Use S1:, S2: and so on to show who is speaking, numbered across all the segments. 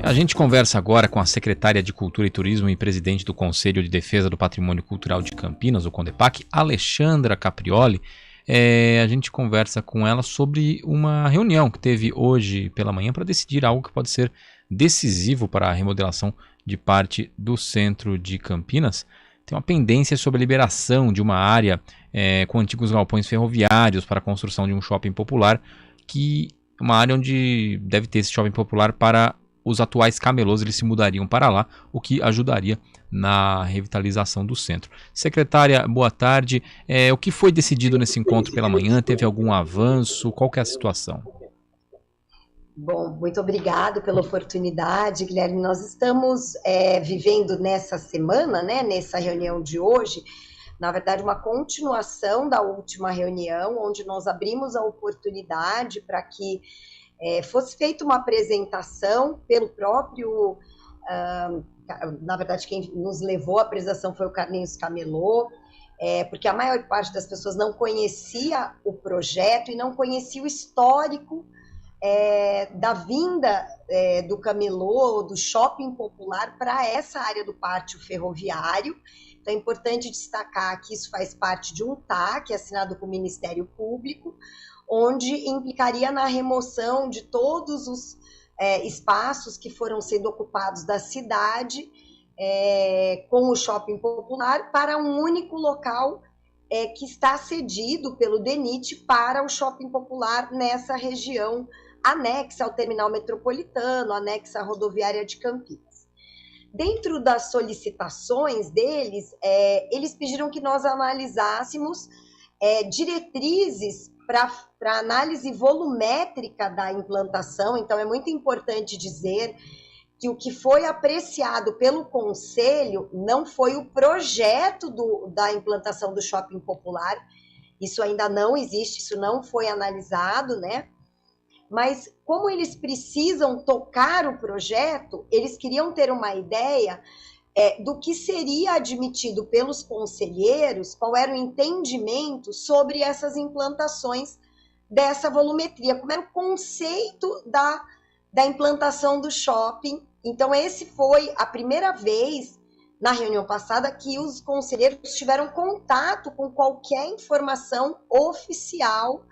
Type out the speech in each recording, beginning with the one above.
S1: A gente conversa agora com a secretária de Cultura e Turismo e presidente do Conselho de Defesa do Patrimônio Cultural de Campinas, o CONDEPAC, Alexandra Caprioli. A gente conversa com ela sobre uma reunião que teve hoje pela manhã para decidir algo que pode ser decisivo para a remodelação de parte do centro de Campinas. Tem uma pendência sobre a liberação de uma área com antigos galpões ferroviários para a construção de um shopping popular, que é uma área onde deve ter esse shopping popular para os atuais camelôs, eles se mudariam para lá, o que ajudaria na revitalização do centro. Secretária, boa tarde. O que foi decidido nesse encontro pela manhã? Teve algum avanço? Qual que é a situação?
S2: Bom, muito obrigado pela oportunidade, Guilherme. Nós estamos vivendo nessa semana, né, nessa reunião de hoje, na verdade, uma continuação da última reunião, onde nós abrimos a oportunidade para que fosse feita uma apresentação pelo próprio, na verdade, quem nos levou à apresentação foi o Carlinhos Camelô, porque a maior parte das pessoas não conhecia o projeto e não conhecia o histórico da vinda do camelô, do shopping popular para essa área do pátio ferroviário. Então é importante destacar que isso faz parte de um TAC assinado com o Ministério Público, onde implicaria na remoção de todos os espaços que foram sendo ocupados da cidade com o shopping popular para um único local que está cedido pelo DENIT para o shopping popular nessa região anexa ao terminal metropolitano, anexa à rodoviária de Campinas. Dentro das solicitações deles, eles pediram que nós analisássemos diretrizes para análise volumétrica da implantação. Então, é muito importante dizer que o que foi apreciado pelo Conselho não foi o projeto da implantação do shopping popular, isso ainda não existe, isso não foi analisado, né? Mas como eles precisam tocar o projeto, eles queriam ter uma ideia do que seria admitido pelos conselheiros, qual era o entendimento sobre essas implantações dessa volumetria, como era o conceito da implantação do shopping. Então, esse foi a primeira vez, na reunião passada, que os conselheiros tiveram contato com qualquer informação oficial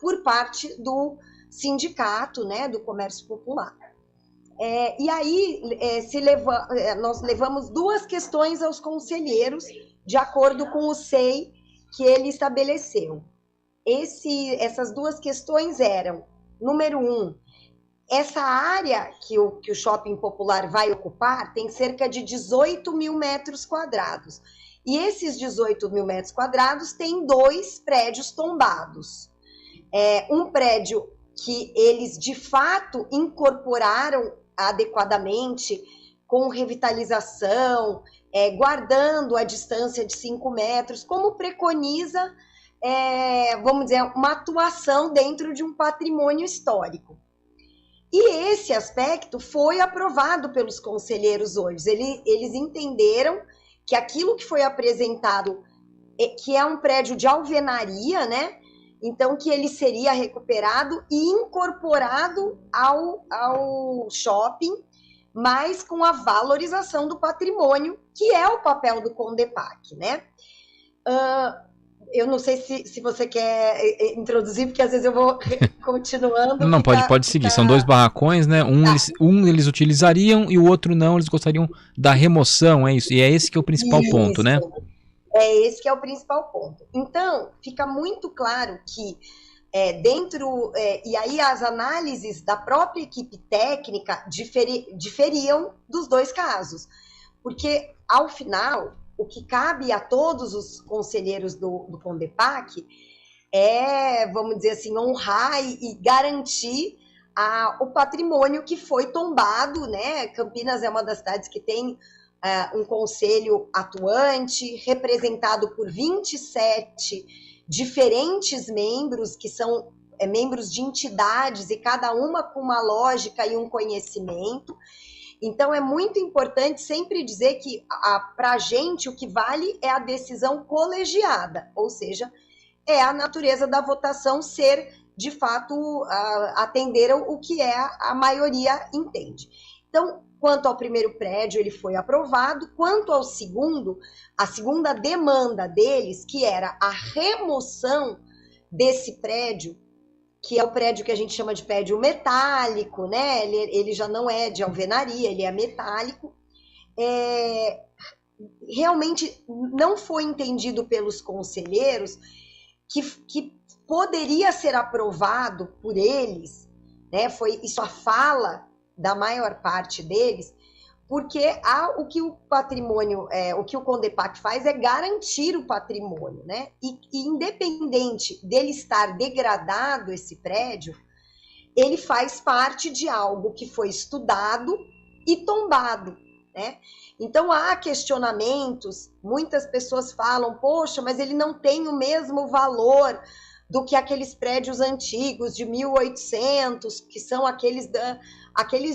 S2: por parte do sindicato, né, do comércio popular. E aí, nós levamos duas questões aos conselheiros, de acordo com o SEI que ele estabeleceu. Essas duas questões eram, número 1, essa área que o shopping popular vai ocupar tem cerca de 18 mil metros quadrados. E esses 18 mil metros quadrados tem 2 prédios tombados. Um prédio que eles, de fato, incorporaram adequadamente, com revitalização, guardando a distância de 5 metros, como preconiza, vamos dizer, uma atuação dentro de um patrimônio histórico. E esse aspecto foi aprovado pelos conselheiros hoje. Eles entenderam que aquilo que foi apresentado, que é um prédio de alvenaria, né? Então, que ele seria recuperado e incorporado ao shopping, mas com a valorização do patrimônio, que é o papel do CONDEPAC, né? Eu não sei se você quer introduzir, porque às vezes eu vou continuando.
S1: Não, pode seguir. São 2 barracões, né? Um eles utilizariam e o outro não, eles gostariam da remoção, é isso? E é esse que é o principal ponto, né?
S2: Esse que é o principal ponto. Então, fica muito claro que e aí as análises da própria equipe técnica diferiam dos 2 casos, porque, ao final, o que cabe a todos os conselheiros do CONDEPAC vamos dizer assim, honrar e garantir o patrimônio que foi tombado, né? Campinas é uma das cidades que tem um conselho atuante, representado por 27 diferentes membros, que são membros de entidades, e cada uma com uma lógica e um conhecimento. Então, é muito importante sempre dizer que, para a gente, o que vale é a decisão colegiada, ou seja, é a natureza da votação ser, de fato, atender o que a maioria entende. Então, quanto ao primeiro prédio, ele foi aprovado. Quanto ao segundo, a segunda demanda deles, que era a remoção desse prédio, que é o prédio que a gente chama de prédio metálico, né? Ele já não é de alvenaria, ele é metálico. Realmente não foi entendido pelos conselheiros que poderia ser aprovado por eles, né? Foi isso a fala da maior parte deles, porque o que o patrimônio, o que o Condepac faz é garantir o patrimônio, né? E independente dele estar degradado, esse prédio, ele faz parte de algo que foi estudado e tombado, né? Então há questionamentos, muitas pessoas falam, poxa, mas ele não tem o mesmo valor do que aqueles prédios antigos de 1800, que são aqueles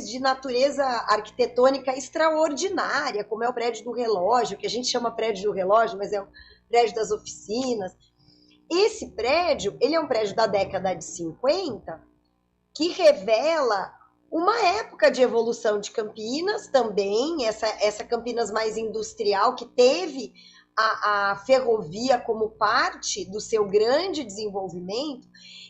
S2: de natureza arquitetônica extraordinária, como é o prédio do relógio, que a gente chama prédio do relógio, mas é o prédio das oficinas. Esse prédio, ele é um prédio da década de 50, que revela uma época de evolução de Campinas também, essa Campinas mais industrial, que teve a ferrovia como parte do seu grande desenvolvimento.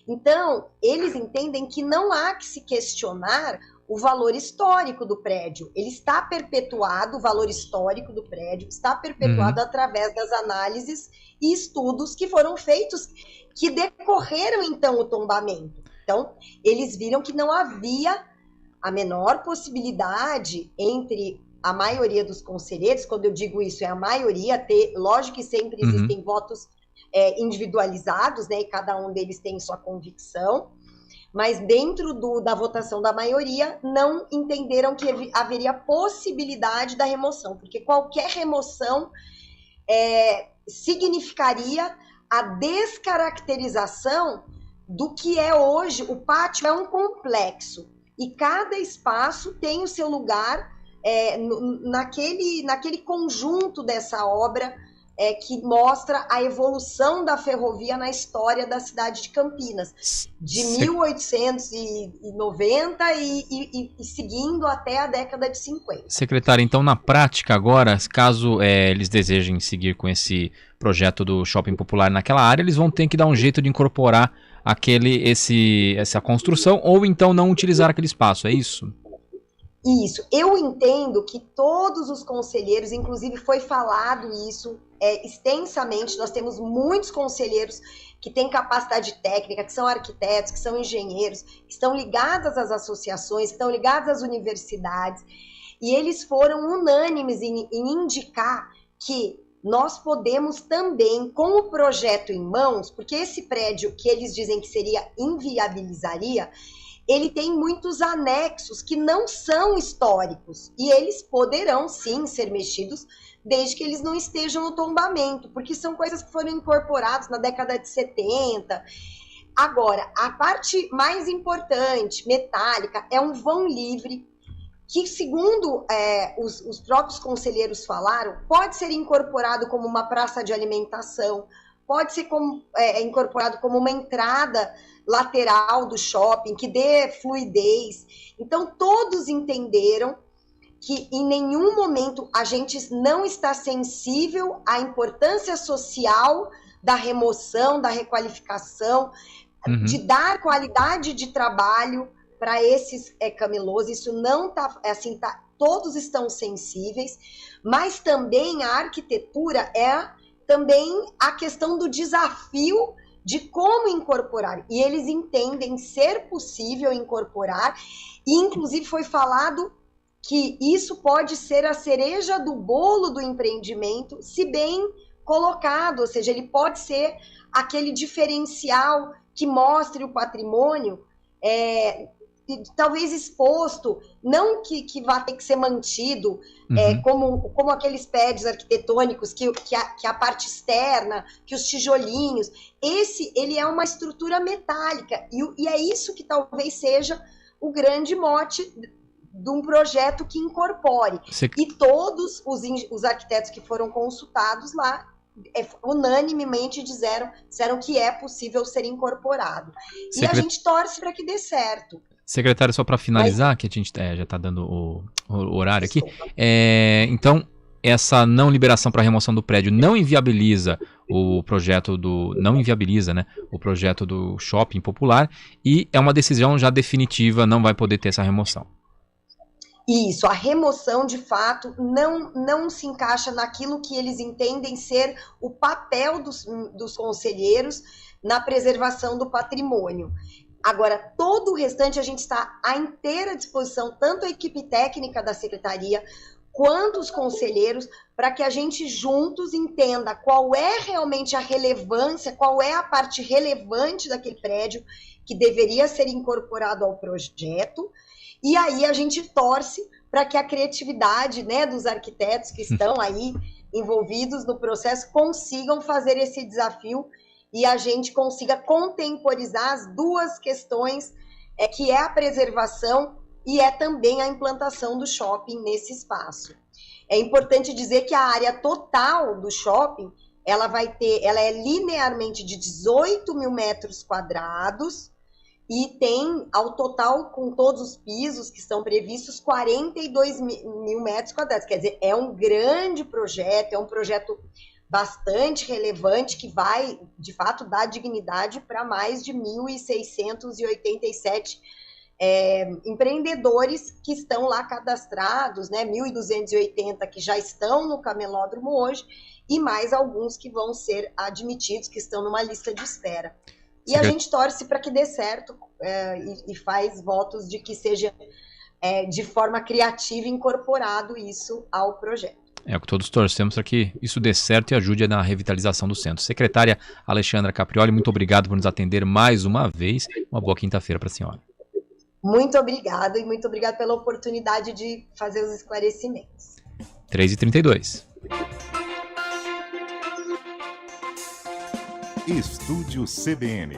S2: Então, eles entendem que não há que se questionar o valor histórico do prédio. Ele está perpetuado, o valor histórico do prédio está perpetuado através das análises e estudos que foram feitos, que decorreram, então, o tombamento. Então, eles viram que não havia a menor possibilidade entre a maioria dos conselheiros, quando eu digo isso, é a maioria, lógico que sempre existem votos individualizados, né, e cada um deles tem sua convicção, mas dentro da votação da maioria, não entenderam que haveria possibilidade da remoção, porque qualquer remoção significaria a descaracterização do que é hoje. O pátio é um complexo, e cada espaço tem o seu lugar naquele conjunto dessa obra que mostra a evolução da ferrovia na história da cidade de Campinas, de 1890 e seguindo até a década de 50.
S1: Secretária, então na prática agora, caso eles desejem seguir com esse projeto do shopping popular naquela área, eles vão ter que dar um jeito de incorporar essa construção, ou então não utilizar aquele espaço, é isso?
S2: Isso, eu entendo que todos os conselheiros, inclusive foi falado isso extensamente, nós temos muitos conselheiros que têm capacidade técnica, que são arquitetos, que são engenheiros, que estão ligados às associações, que estão ligados às universidades, e eles foram unânimes em indicar que nós podemos também, com o projeto em mãos, porque esse prédio que eles dizem que inviabilizaria, ele tem muitos anexos que não são históricos, e eles poderão sim ser mexidos, desde que eles não estejam no tombamento, porque são coisas que foram incorporadas na década de 70. Agora, a parte mais importante, metálica, é um vão livre, que segundo os próprios conselheiros falaram, pode ser incorporado como uma praça de alimentação, pode ser incorporado como uma entrada lateral do shopping, que dê fluidez. Então, todos entenderam que em nenhum momento a gente não está sensível à importância social da remoção, da requalificação, de dar qualidade de trabalho para esses camelôs. Isso não está assim, todos estão sensíveis, mas também a arquitetura também a questão do desafio de como incorporar, e eles entendem ser possível incorporar, e inclusive foi falado que isso pode ser a cereja do bolo do empreendimento, se bem colocado, ou seja, ele pode ser aquele diferencial que mostre o patrimônio, talvez exposto, não que vá ter que ser mantido, como aqueles prédios arquitetônicos, que a parte externa, que os tijolinhos, ele é uma estrutura metálica, e é isso que talvez seja o grande mote de um projeto que incorpore. E todos os arquitetos que foram consultados lá, unanimemente disseram que é possível ser incorporado. E a gente torce para que dê certo.
S1: Secretário, só para finalizar, que a gente já está dando o horário aqui, então essa não liberação para remoção do prédio não inviabiliza o projeto né, o projeto do shopping popular, e é uma decisão já definitiva, não vai poder ter essa remoção.
S2: Isso, a remoção, de fato, não se encaixa naquilo que eles entendem ser o papel dos conselheiros na preservação do patrimônio. Agora, todo o restante a gente está à inteira disposição, tanto a equipe técnica da secretaria, quanto os conselheiros, para que a gente juntos entenda qual é realmente a relevância, qual é a parte relevante daquele prédio que deveria ser incorporado ao projeto, e aí a gente torce para que a criatividade, né, dos arquitetos que estão aí envolvidos no processo consigam fazer esse desafio e a gente consiga contemporizar as duas questões, que é a preservação e é também a implantação do shopping nesse espaço. É importante dizer que a área total do shopping, ela é linearmente de 18 mil metros quadrados e tem, ao total, com todos os pisos que estão previstos, 42 mil metros quadrados. Quer dizer, é um grande projeto, é um projeto bastante relevante, que vai, de fato, dar dignidade para mais de 1.687 empreendedores que estão lá cadastrados, né? 1.280 que já estão no camelódromo hoje, e mais alguns que vão ser admitidos, que estão numa lista de espera. E a gente torce para que dê certo e faz votos de que seja de forma criativa incorporado isso ao projeto.
S1: É o que todos torcemos para que isso dê certo e ajude na revitalização do centro. Secretária Alexandra Caprioli, muito obrigado por nos atender mais uma vez. Uma boa quinta-feira para a senhora.
S2: Muito obrigada e muito obrigada pela oportunidade de fazer os esclarecimentos.
S1: 3h32.
S3: Estúdio CBN.